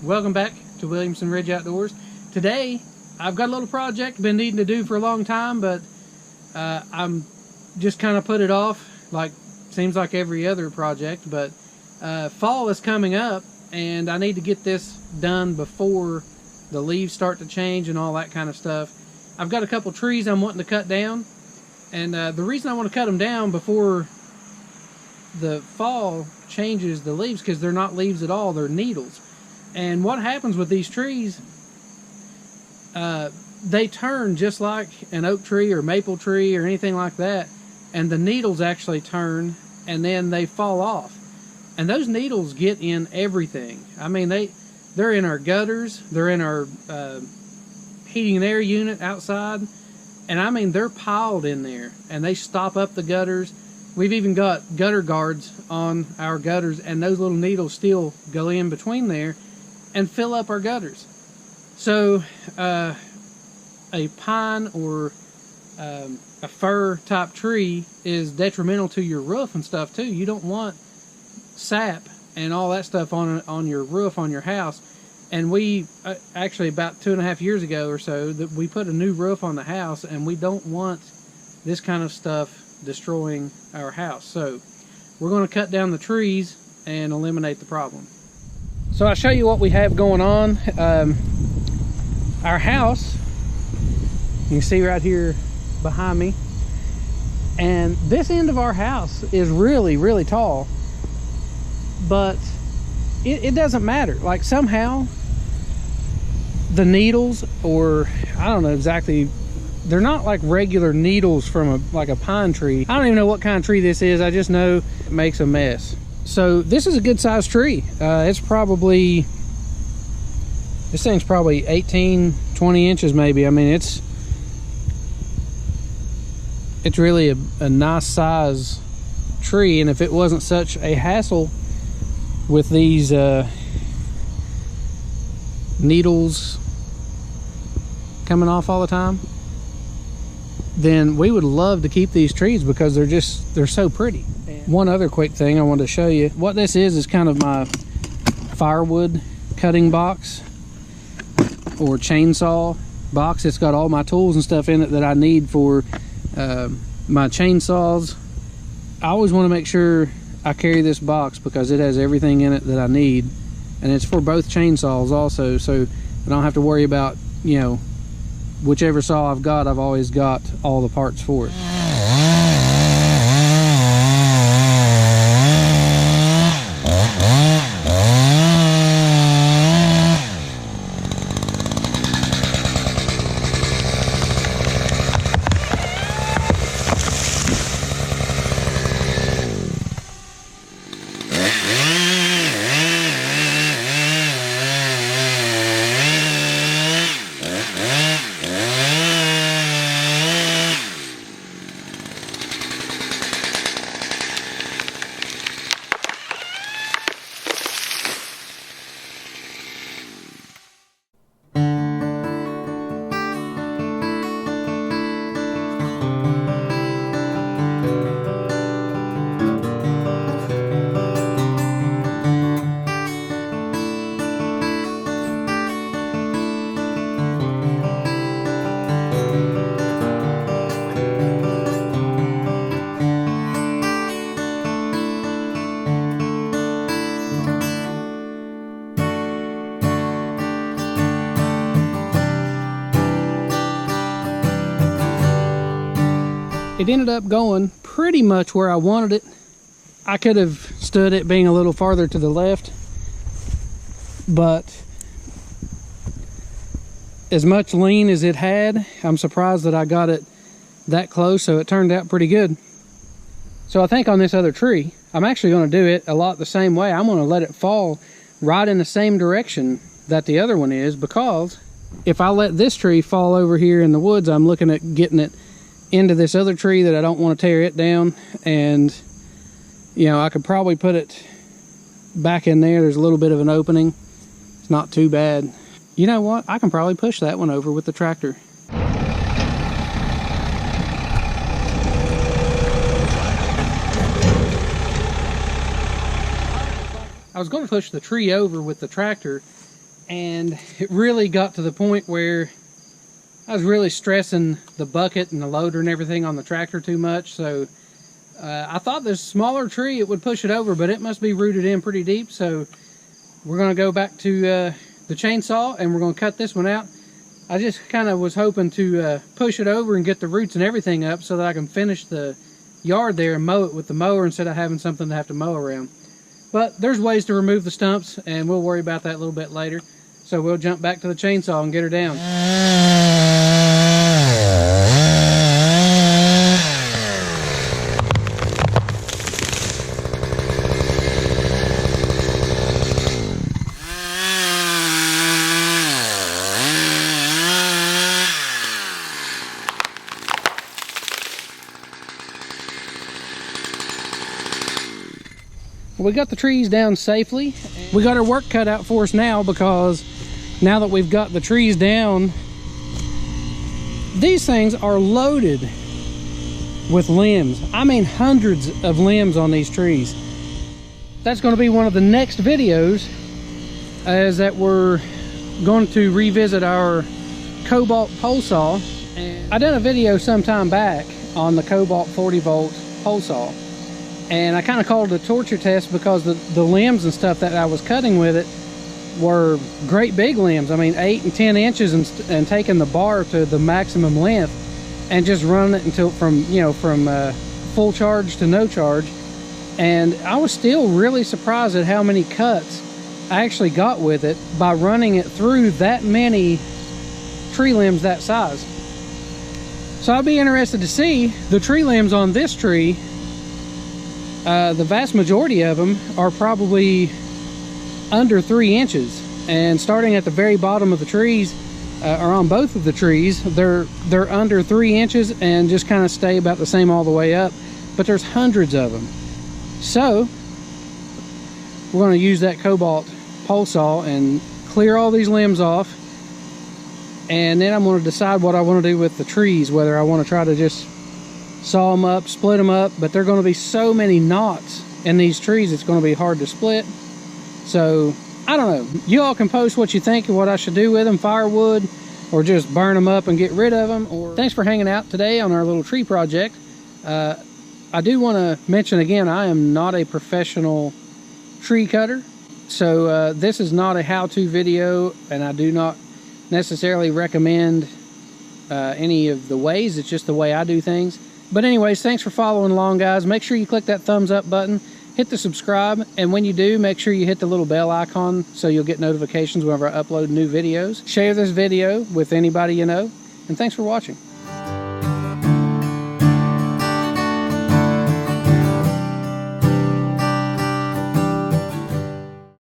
welcome back to Williamson Ridge Outdoors. Today I've got a little project been needing to do for a long time, but I'm just kind of put it off, like seems like every other project. But fall is coming up and I need to get this done before the leaves start to change and all that kind of stuff. I've got a couple trees I'm wanting to cut down, and the reason I want to cut them down before the fall changes the leaves, because they're not leaves at all, they're needles. And what happens with these trees, they turn just like an oak tree or maple tree or anything like that, and the needles actually turn and then they fall off. And those needles get in everything. I mean, they're in our gutters, they're in our heating and air unit outside, and I mean they're piled in there and they stop up the gutters. We've even got gutter guards on our gutters, and those little needles still go in between there and fill up our gutters. So a pine or a fir type tree is detrimental to your roof and stuff too. You don't want sap and all that stuff on your roof on your house. And we actually about 2.5 years ago or so that we put a new roof on the house, and we don't want this kind of stuff destroying our house. So we're going to cut down the trees and eliminate the problem. So I'll show you what we have going on. Our house, you can see right here behind me, and this end of our house is really tall, but it doesn't matter. Like somehow the needles, or I don't know exactly, they're not like regular needles from like a pine tree. I don't even know what kind of tree this is. I just know it makes a mess. So this is a good sized tree. It's probably, this thing's probably 18-20 inches maybe. I mean, it's really a nice size tree. And if it wasn't such a hassle with these needles coming off all the time, then we would love to keep these trees because they're so pretty. One other quick thing I wanted to show you. What this is kind of my firewood cutting box or chainsaw box. It's got all my tools and stuff in it that I need for my chainsaws. I always want to make sure I carry this box because it has everything in it that I need, and it's for both chainsaws also, so I don't have to worry about, you know, whichever saw I've got, I've always got all the parts for it. It ended up going pretty much where I wanted it. I could have stood it being a little farther to the left, but as much lean as it had, I'm surprised that I got it that close, so it turned out pretty good. So I think on this other tree, I'm actually going to do it a lot the same way. I'm going to let it fall right in the same direction that the other one is, because if I let this tree fall over here in the woods, I'm looking at getting it into this other tree that I don't want to tear it down. And you know, I could probably put it back in there. There's a little bit of an opening. It's not too bad. You know what? I can probably push that one over with the tractor. I was going to push the tree over with the tractor, and it really got to the point where I was really stressing the bucket and the loader and everything on the tractor too much. So I thought this smaller tree, it would push it over, but it must be rooted in pretty deep. So we're going to go back to the chainsaw, and we're going to cut this one out. I just kind of was hoping to push it over and get the roots and everything up so that I can finish the yard there and mow it with the mower instead of having something to have to mow around. But there's ways to remove the stumps, and we'll worry about that a little bit later. So we'll jump back to the chainsaw and get her down. We got the trees down safely. We got our work cut out for us now, because now that we've got the trees down, these things are loaded with limbs. I mean, hundreds of limbs on these trees. That's going to be one of the next videos, is that we're going to revisit our Cobalt pole saw. And I done a video some time back on the Cobalt 40 volt pole saw, and I kind of called it a torture test because the limbs and stuff that I was cutting with it were great big limbs. I mean, 8 and 10 inches, and taking the bar to the maximum length and just running it until from full charge to no charge. And I was still really surprised at how many cuts I actually got with it by running it through that many tree limbs that size. So I'll be interested to see the tree limbs on this tree. The vast majority of them are probably under 3 inches, and starting at the very bottom of the trees, or on both of the trees, they're under 3 inches and just kind of stay about the same all the way up. But there's hundreds of them. So we're going to use that Cobalt pole saw and clear all these limbs off, and then I'm going to decide what I want to do with the trees, whether I want to try to just saw them up, split them up, but there are going to be so many knots in these trees, it's going to be hard to split. So I don't know, you all can post what you think of what I should do with them, firewood, or just burn them up and get rid of them. Or thanks for hanging out today on our little tree project. I do want to mention again, I am not a professional tree cutter, so this is not a how-to video, and I do not necessarily recommend any of the ways. It's just the way I do things. But anyways, thanks for following along, guys. Make sure you click that thumbs up button, hit the subscribe, and when you do, make sure you hit the little bell icon so you'll get notifications whenever I upload new videos. Share this video with anybody you know, and thanks for watching.